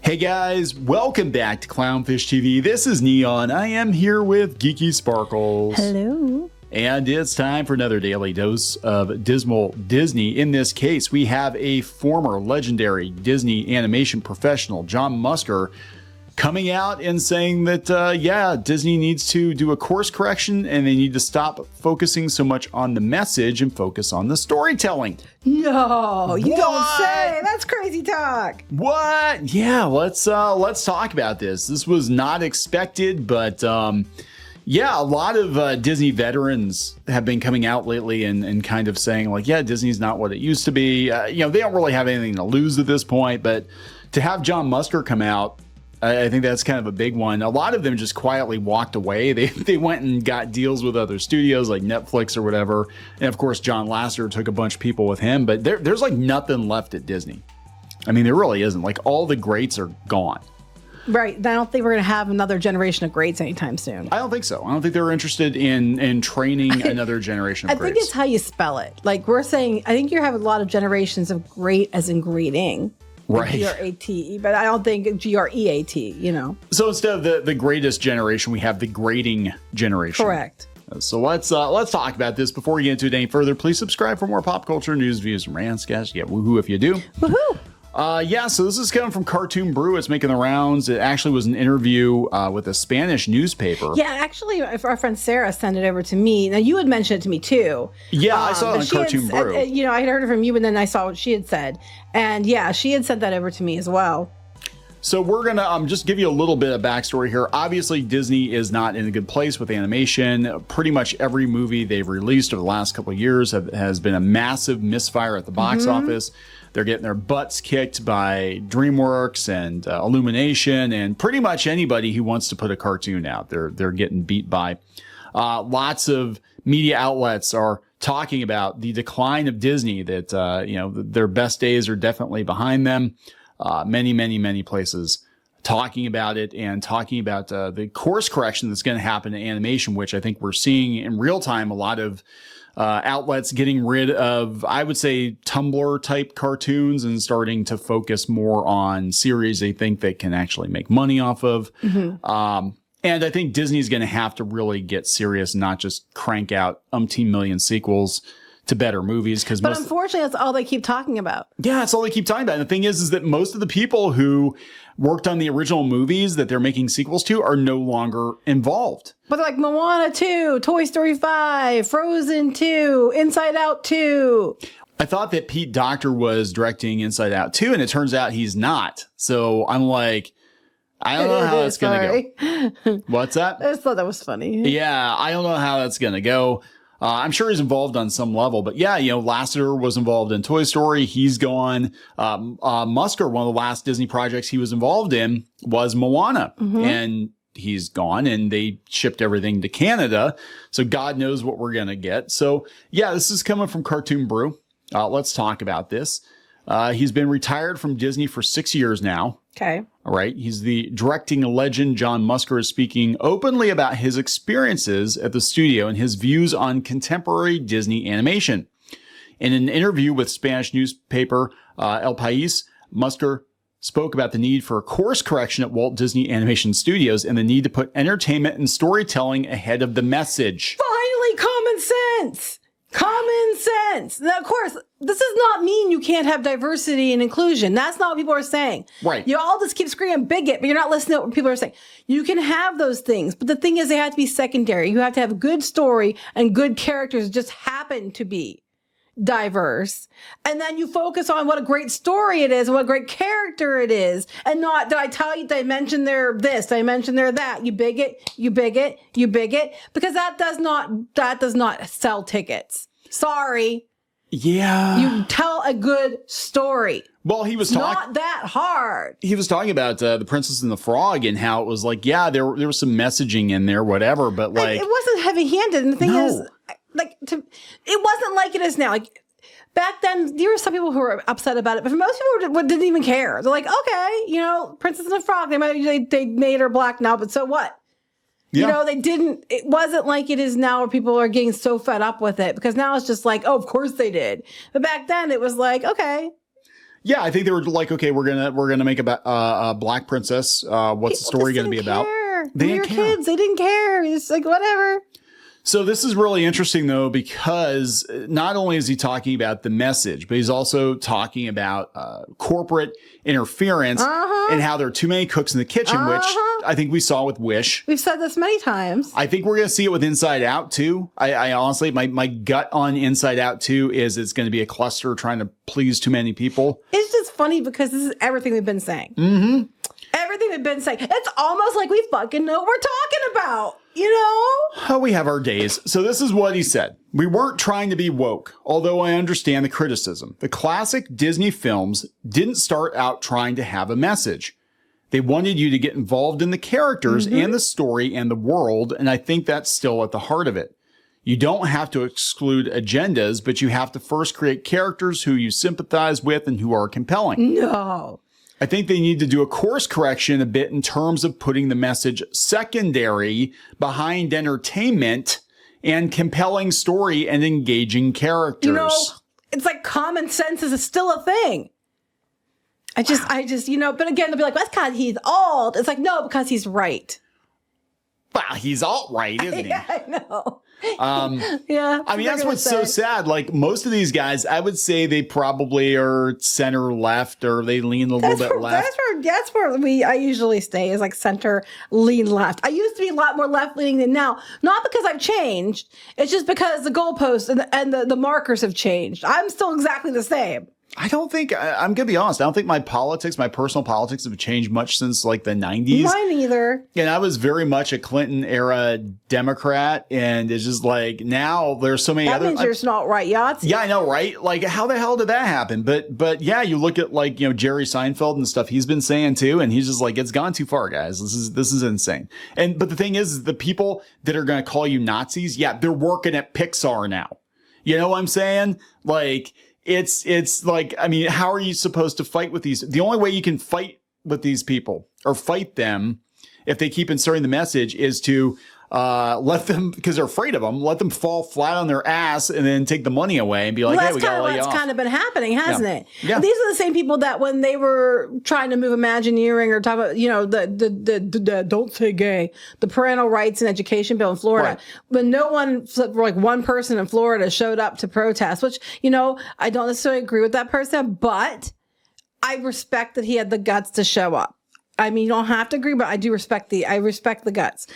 Hey guys, welcome back to Clownfish TV. This is Kneon. I am here with Geeky Sparkles. Hello. And it's time for another daily dose of dismal Disney. In this case, we have a former legendary Disney animation professional, John Musker, coming out and saying that, Disney needs to do a course correction and they need to stop focusing so much on the message and focus on the storytelling. No, you don't say. That's crazy talk. What? Yeah, let's talk about this. This was not expected, but a lot of Disney veterans have been coming out lately and kind of saying like, yeah, Disney's not what it used to be. They don't really have anything to lose at this point, but to have John Musker come out, I think that's kind of a big one. A lot of them just quietly walked away. They went and got deals with other studios like Netflix or whatever. And of course, John Lasseter took a bunch of people with him, but there's like nothing left at Disney. I mean, there really isn't. Like all the greats are gone. Right. I don't think we're going to have another generation of greats anytime soon. I don't think so. I don't think they're interested in training another generation of greats. I think it's how you spell it. Like we're saying, I think you're having a lot of generations of great as in greeting. Right. G-R-A-T-E, but I don't think G-R-E-A-T, So instead of the greatest generation, we have the grading generation. Correct. So let's talk about this. Before we get into it any further, please subscribe for more pop culture news, views, and rants. Guys, yeah, woohoo if you do. Woohoo! So this is coming from Cartoon Brew. It's making the rounds. It actually was an interview with a Spanish newspaper. Yeah, actually, our friend Sarah sent it over to me. Now, you had mentioned it to me, too. Yeah, I saw it on Cartoon Brew. I had heard it from you, and then I saw what she had said. And yeah, she had sent that over to me as well. So we're going to just give you a little bit of backstory here. Obviously, Disney is not in a good place with animation. Pretty much every movie they've released over the last couple of years has been a massive misfire at the box office. They're getting their butts kicked by DreamWorks and Illumination and pretty much anybody who wants to put a cartoon out. They're getting beat by. Lots of media outlets are talking about the decline of Disney, that their best days are definitely behind them. Many places talking about it and talking about the course correction that's going to happen in animation, which I think we're seeing in real time. A lot of outlets getting rid of, I would say, Tumblr type cartoons and starting to focus more on series they think they can actually make money off of. And I think Disney's going to have to really get serious, not just crank out umpteen million sequels to better movies. But unfortunately, that's all they keep talking about. Yeah, that's all they keep talking about. And the thing is that most of the people who worked on the original movies that they're making sequels to are no longer involved. But like Moana 2, Toy Story 5, Frozen 2, Inside Out 2. I thought that Pete Docter was directing Inside Out 2, and it turns out he's not. So I'm like, I don't know how that's going to go. What's that? I just thought that was funny. Yeah, I don't know how that's going to go. I'm sure he's involved on some level, but yeah, Lasseter was involved in Toy Story. He's gone. Musker, one of the last Disney projects he was involved in was Moana, and he's gone, and they shipped everything to Canada. So God knows what we're going to get. So yeah, this is coming from Cartoon Brew. Let's talk about this. He's been retired from Disney for 6 years now. Okay. All right. He's the directing legend. John Musker is speaking openly about his experiences at the studio and his views on contemporary Disney animation. In an interview with Spanish newspaper El País, Musker spoke about the need for a course correction at Walt Disney Animation Studios and the need to put entertainment and storytelling ahead of the message. Finally, common sense. Common sense. Now, of course, this does not mean you can't have diversity and inclusion. That's not what people are saying. Right. You all just keep screaming bigot, but you're not listening to what people are saying. You can have those things, but the thing is they have to be secondary. You have to have a good story and good characters that just happen to be diverse. And then you focus on what a great story it is and what a great character it is. And not, did I tell you, did I mention their this, did I mention their that? You bigot, you bigot, you bigot. Because that does not sell tickets. Sorry. Yeah. You tell a good story. Well, he was not that hard. He was talking about The Princess and the Frog and how it was like, yeah, there was some messaging in there, whatever, but like... It wasn't heavy-handed. And the thing is, it wasn't like it is now. Like, back then, there were some people who were upset about it, but for most people who didn't even care. They're like, okay, Princess and the Frog, they made her black now, but so what? Yeah. It wasn't like it is now where people are getting so fed up with it because now it's just like, oh, of course they did. But back then it was like, okay. Yeah, I think they were like, okay, we're gonna make a black princess. What's the story going to be about? They didn't care. Kids, they didn't care. It's like whatever. So this is really interesting, though, because not only is he talking about the message, but he's also talking about corporate interference and how there are too many cooks in the kitchen, which I think we saw with Wish. We've said this many times. I think we're going to see it with Inside Out, too. I honestly, my gut on Inside Out, too, is it's going to be a cluster trying to please too many people. It's just funny because this is everything we've been saying. Mm-hmm. Everything we've been saying. It's almost like we fucking know what we're talking about. You know? Oh, we have our days. So this is what he said. We weren't trying to be woke, although I understand the criticism. The classic Disney films didn't start out trying to have a message. They wanted you to get involved in the characters and the story and the world, and I think that's still at the heart of it. You don't have to exclude agendas, but you have to first create characters who you sympathize with and who are compelling. No. I think they need to do a course correction a bit in terms of putting the message secondary behind entertainment and compelling story and engaging characters. You know, it's like common sense is still a thing. I just, you know, but again, they'll be like, that's because he's old. It's like, no, because he's right. Well, he's alt-right, isn't he? Yeah, I know. Yeah. I mean, that's what's so sad. Like most of these guys, I would say they probably are center left or they lean a little bit left. That's where I usually stay is like center lean left. I used to be a lot more left leaning than now. Not because I've changed. It's just because the goalposts and the markers have changed. I'm still exactly the same. I don't think, I'm going to be honest, I don't think my personal politics have changed much since like the 90s. Mine either. And I was very much a Clinton era Democrat. And it's just like now there's so many that other. That means you're not right, Yahtzee. Yeah, I know, right? Like how the hell did that happen? But yeah, you look at like, you know, Jerry Seinfeld and stuff he's been saying too. And he's just like, it's gone too far, guys. This is insane. But the thing is the people that are going to call you Nazis, yeah, they're working at Pixar now. You know what I'm saying? Like, it's like, I mean, how are you supposed to fight with these? The only way you can fight with these people or fight them if they keep inserting the message is to let them, because they're afraid of them, let them fall flat on their ass and then take the money away and be like, hey, we got to lay you off. That's kind of been happening, hasn't it? Yeah. These are the same people that when they were trying to move Imagineering or talk about, you know, the don't say gay, the parental rights and education bill in Florida, right. When no one, like one person in Florida showed up to protest, which, you know, I don't necessarily agree with that person, but I respect that he had the guts to show up. I mean, you don't have to agree, but I respect the guts.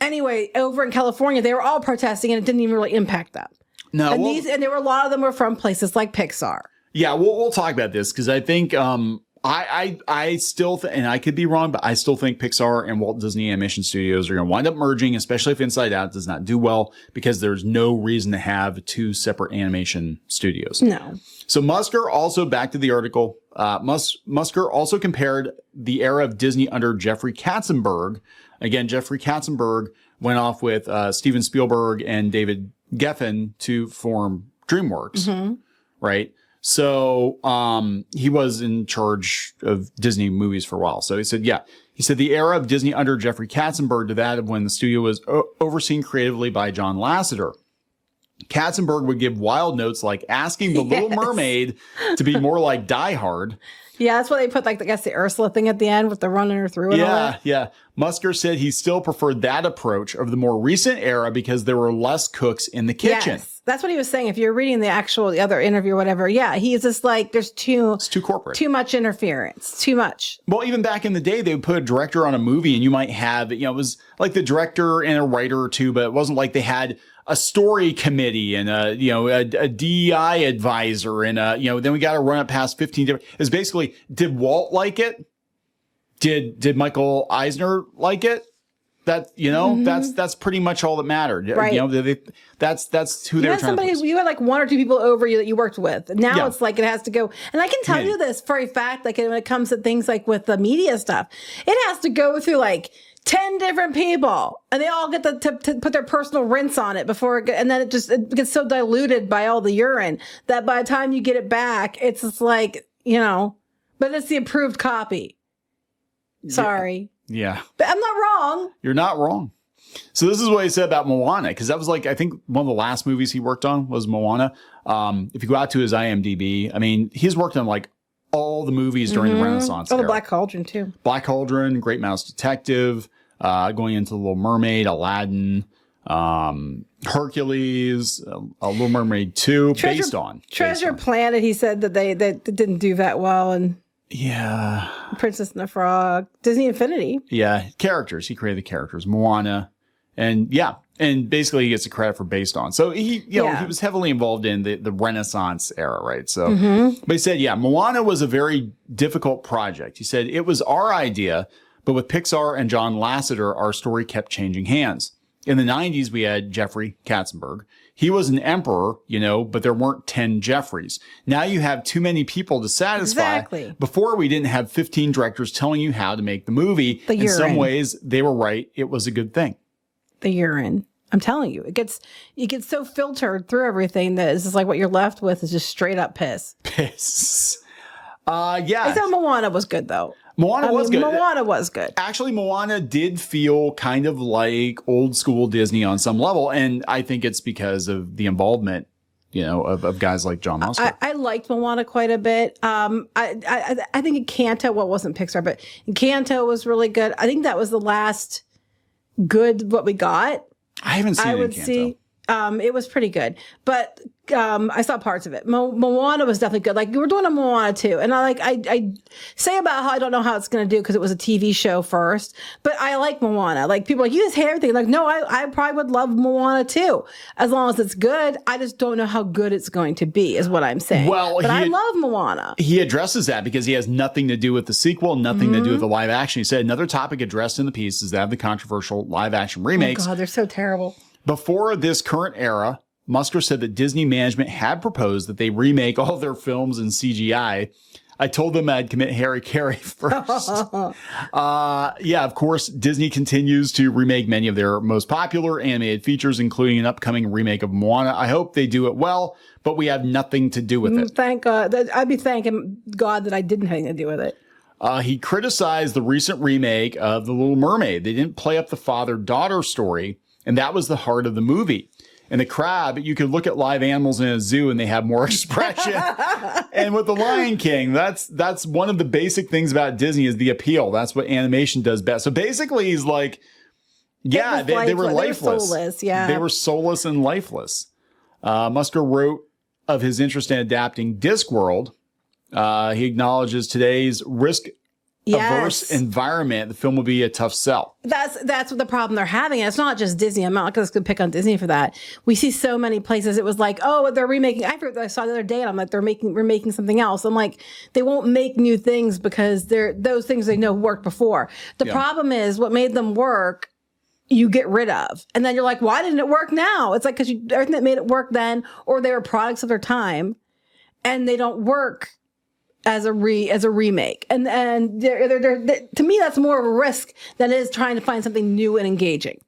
Anyway, over in California, they were all protesting and it didn't even really impact them. No, and there were a lot of them were from places like Pixar. Yeah, we'll talk about this because I think I still and I could be wrong, but I still think Pixar and Walt Disney Animation Studios are going to wind up merging, especially if Inside Out does not do well, because there's no reason to have two separate animation studios. No. So Musker also, back to the article, Musker also compared the era of Disney under Jeffrey Katzenberg. Again, Jeffrey Katzenberg went off with Steven Spielberg and David Geffen to form DreamWorks, right? So he was in charge of Disney movies for a while. So he said, the era of Disney under Jeffrey Katzenberg to that of when the studio was overseen creatively by John Lasseter. Katzenberg would give wild notes like asking the Little Mermaid to be more like Die Hard. Yeah, that's why they put, like, I guess the Ursula thing at the end with the running her through and all that. Yeah. Musker said he still preferred that approach over the more recent era because there were less cooks in the kitchen. Yes, that's what he was saying. If you're reading the other interview or whatever, yeah, he's just like, it's too corporate. Too much interference. Too much. Well, even back in the day, they would put a director on a movie and you might have, you know, it was like the director and a writer or two, but it wasn't like they had a story committee and a DEI advisor and then we got to run it past 15 different. It's basically, did Walt like it? Did Michael Eisner like it? That, you know, that's pretty much all that mattered. Right. You know, that's who they were trying to please. You had like one or two people over you that you worked with. Now it's like it has to go. And I can tell you this for a fact, like when it comes to things like with the media stuff, it has to go through like 10 different people and they all get to put their personal rinse on it and then it gets so diluted by all the urine that by the time you get it back, it's just like, you know, but it's the approved copy. Sorry. Yeah. But I'm not wrong. You're not wrong. So this is what he said about Moana, because that was like, I think one of the last movies he worked on was Moana. If you go out to his IMDb, I mean, he's worked on like all all the movies during the Renaissance Oh, the era. Black Cauldron too. Black Cauldron, Great Mouse Detective, going into Little Mermaid, Aladdin, Hercules, Little Mermaid 2, based on. Planet, he said that they didn't do that well, and Yeah. Princess and the Frog, Disney Infinity. Yeah, characters. He created the characters. Moana. And yeah, and basically he gets the credit for based on. So he was heavily involved in the Renaissance era, right? So, but he said, yeah, Moana was a very difficult project. He said, it was our idea, but with Pixar and John Lasseter, our story kept changing hands. In the 90s, we had Jeffrey Katzenberg. He was an emperor, but there weren't 10 Jeffreys. Now you have too many people to satisfy. Exactly. Before, we didn't have 15 directors telling you how to make the movie. In some ways, they were right. It was a good thing. The urine. I'm telling you, it gets so filtered through everything that it's just like what you're left with is just straight up piss. Piss. Yeah. I thought Moana was good though. Moana was good. Moana was good. Actually, Moana did feel kind of like old school Disney on some level, and I think it's because of the involvement, of guys like John Musker. I liked Moana quite a bit. I think Encanto, well, it wasn't Pixar, but Encanto was really good. I think that was the last good what we got. I haven't seen Encanto. It was pretty good, but I saw parts of it. Moana was definitely good. Like we were doing a Moana too, and I say about how I don't know how it's going to do because it was a TV show first, but I like Moana. Like people are like, you just hate everything. Like no, I probably would love Moana too, as long as it's good. I just don't know how good it's going to be, is what I'm saying. Well, but I love Moana. He addresses that because he has nothing to do with the sequel, nothing to do with the live action. He said another topic addressed in the piece is that of the controversial live action remakes. Oh God, they're so terrible. Before this current era, Musker said that Disney management had proposed that they remake all their films in CGI. I told them I'd commit Harry Carey first. Yeah, of course, Disney continues to remake many of their most popular animated features, including an upcoming remake of Moana. I hope they do it well, but we have nothing to do with it. Thank God. I'd be thanking God that I didn't have anything to do with it. He criticized the recent remake of The Little Mermaid. They didn't play up the father-daughter story, and that was the heart of the movie. And the crab, you could look at live animals in a zoo and they have more expression. And with the Lion King, that's one of the basic things about Disney is the appeal. That's what animation does best. So basically he's like, yeah, they were lifeless. They were soulless, yeah. They were soulless and lifeless. Musker wrote of his interest in adapting Discworld. He acknowledges today's risk-averse environment. The film will be a tough sell. That's what the problem they're having. And it's not just Disney. I'm not going to pick on Disney for that. We see so many places. It was like, oh, they're remaking. I saw the other day, and I'm like, we're making something else. I'm like, they won't make new things because those things they know worked before. The problem is what made them work. You get rid of, and then you're like, why didn't it work now? It's like because everything that made it work then, or they were products of their time, and they don't work as a remake. And they're to me, that's more of a risk than it is trying to find something new and engaging.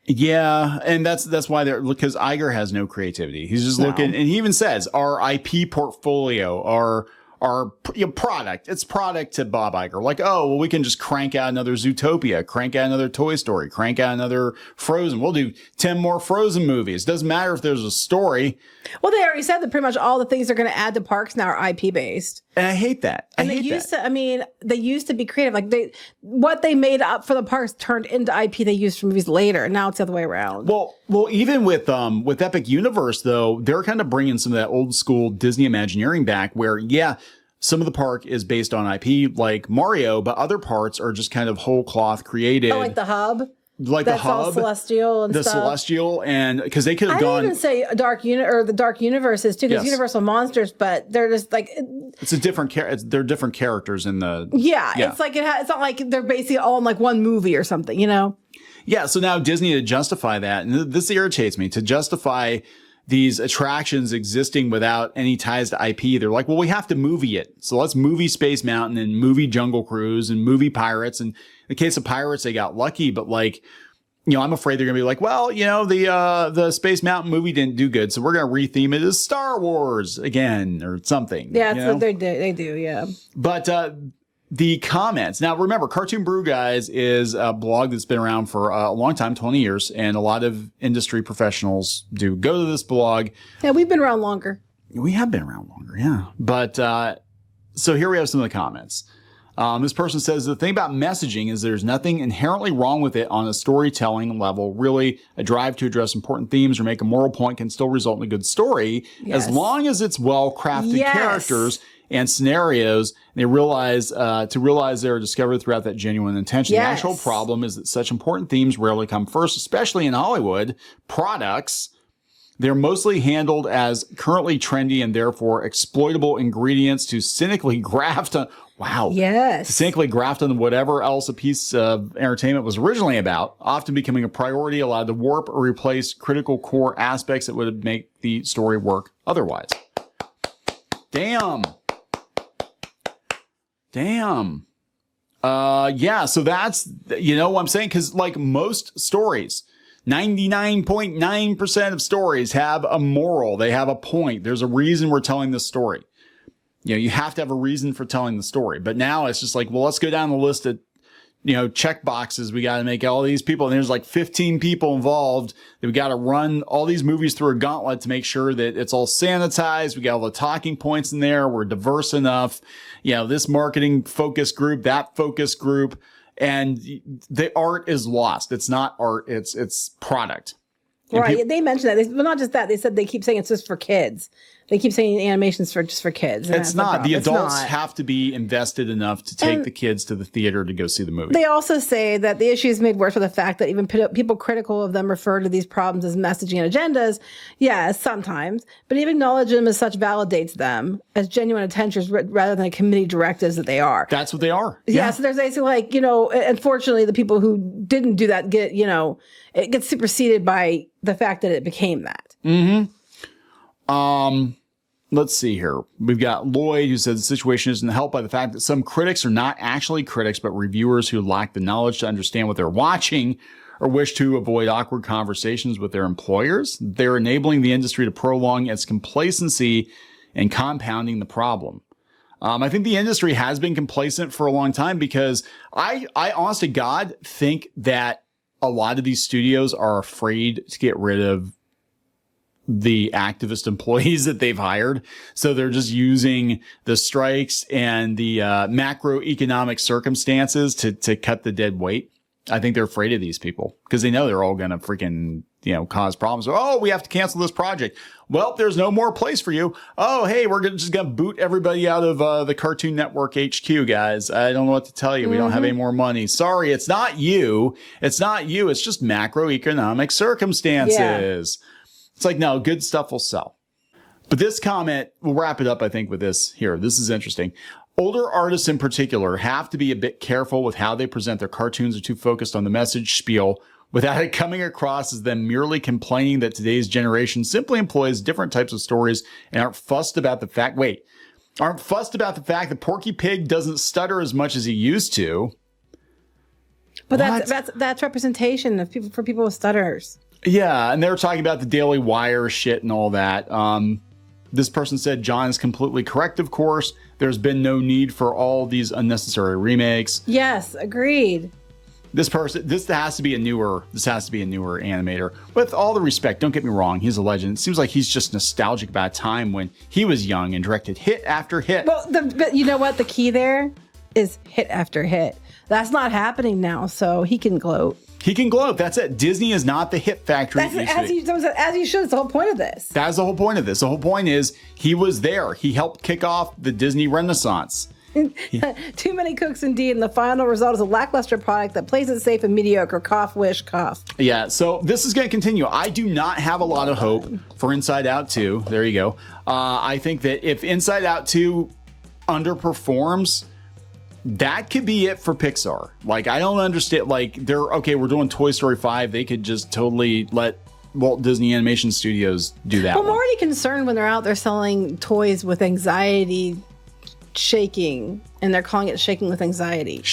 Yeah, and that's why because Iger has no creativity. He's just looking, and he even says our IP portfolio, our product. It's product to Bob Iger. Like, oh, well, we can just crank out another Zootopia, crank out another Toy Story, crank out another Frozen. We'll do 10 more Frozen movies. Doesn't matter if there's a story. Well, they already said that pretty much all the things they're going to add to parks now are IP based. And I hate that. They used to be creative. Like what they made up for the parks turned into IP they used for movies later. And now it's the other way around. Well, even with Epic Universe though, they're kind of bringing some of that old school Disney Imagineering back where, some of the park is based on IP like Mario, but other parts are just kind of whole cloth created. Oh, like the hub? Like that's the hub, all celestial and the stuff. Celestial, and because they could have gone. I even say the Dark Universes too, because Universal Monsters, but they're just like it's a different they're different characters in the. Yeah, it's like it's not like they're basically all in like one movie or something, Yeah, so now Disney to justify that, and this irritates me, to justify these attractions existing without any ties to IP. They're like, well, we have to movie it. So let's movie Space Mountain and movie Jungle Cruise and movie Pirates. And in the case of Pirates, they got lucky, but like, I'm afraid they're going to be like, well, the Space Mountain movie didn't do good. So we're going to retheme it as Star Wars again or something. Yeah, that's what they do. Yeah. But, the comments. Now, remember, Cartoon Brew Guys is a blog that's been around for a long time, 20 years, and a lot of industry professionals do go to this blog. Yeah, we've been around longer. We have been around longer, yeah. But So here we have some of the comments. This person says, the thing about messaging is there's nothing inherently wrong with it on a storytelling level. Really, a drive to address important themes or make a moral point can still result in a good story as long as it's well-crafted characters and scenarios. They realize they're discovered throughout that genuine intention. The actual problem is that such important themes rarely come first, especially in Hollywood products. They're mostly handled as currently trendy and therefore exploitable ingredients to cynically graft on, to cynically graft on whatever else a piece of entertainment was originally about, often becoming a priority, allowed to warp or replace critical core aspects that would make the story work otherwise. Damn. So that's, what I'm saying? Because like most stories, 99.9% of stories have a moral. They have a point. There's a reason we're telling this story. You have to have a reason for telling the story. But now it's just like, well, let's go down the list of, check boxes. We got to make all these people. And there's like 15 people involved. We got to run all these movies through a gauntlet to make sure that it's all sanitized. We got all the talking points in there. We're diverse enough. This marketing focus group, that focus group. And the art is lost. It's not art. It's product. Right. They mentioned that. But not just that. They said they keep saying it's just for kids. They keep saying animation's just for kids. It's not. The adults have to be invested enough to take the kids to the theater to go see the movie. They also say that the issue is made worse with the fact that even people critical of them refer to these problems as messaging and agendas. Yes, sometimes. But even acknowledging them as such validates them as genuine intentions rather than committee directives that they are. That's what they are. Yeah. So there's basically like, unfortunately, the people who didn't do that it gets superseded by the fact that it became that. Mm-hmm. Let's see here. We've got Lloyd who says the situation isn't helped by the fact that some critics are not actually critics, but reviewers who lack the knowledge to understand what they're watching or wish to avoid awkward conversations with their employers. They're enabling the industry to prolong its complacency and compounding the problem. I think the industry has been complacent for a long time because I honest to God think that a lot of these studios are afraid to get rid of the activist employees that they've hired. So they're just using the strikes and the macroeconomic circumstances to cut the dead weight. I think they're afraid of these people because they know they're all going to freaking, cause problems. Oh, we have to cancel this project. Well, there's no more place for you. Oh, hey, we're just going to boot everybody out of the Cartoon Network HQ, guys. I don't know what to tell you. We don't have any more money. Sorry, it's not you. It's not you. It's just macroeconomic circumstances. Yeah. It's like, no, good stuff will sell. But this comment, we'll wrap it up, I think, with this here. This is interesting. Older artists in particular have to be a bit careful with how they present their cartoons. Are too focused on the message spiel without it coming across as them merely complaining that today's generation simply employs different types of stories and aren't fussed about the fact that Porky Pig doesn't stutter as much as he used to. But that's representation of people for people with stutters. Yeah, and they were talking about the Daily Wire shit and all that. This person said John is completely correct, of course. There's been no need for all these unnecessary remakes. Yes, agreed. This has to be a newer animator. With all the respect, don't get me wrong, he's a legend. It seems like he's just nostalgic about a time when he was young and directed hit after hit. Well, but you know what? The key there is hit after hit. That's not happening now, so he can gloat. He can gloat. That's it. Disney is not the hit factory. As you should. It's the whole point of this. That is the whole point of this. The whole point is he was there. He helped kick off the Disney Renaissance. Too many cooks indeed, and the final result is a lackluster product that plays it safe and mediocre. Cough, wish, cough. Yeah, so this is going to continue. I do not have a lot of hope for Inside Out 2. There you go. I think that if Inside Out 2 underperforms, that could be it for Pixar. Like, I don't understand. Like, we're doing Toy Story 5. They could just totally let Walt Disney Animation Studios do that. Well, I'm already concerned when they're out there selling toys with anxiety shaking, and they're calling it shaking with anxiety.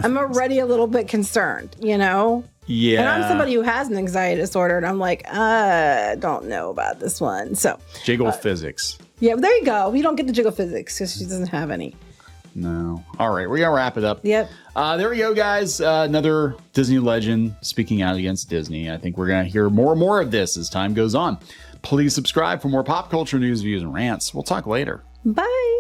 I'm already a little bit concerned, Yeah. And I'm somebody who has an anxiety disorder, and I'm like, I don't know about this one. So Jiggle physics. Yeah, there you go. We don't get the jiggle physics because she doesn't have any. No. All right, we're gonna wrap it up. Yep. There we go, guys. Another Disney legend speaking out against Disney. I think we're gonna hear more and more of this as time goes on. Please subscribe for more pop culture news, views, and rants. We'll talk later. Bye.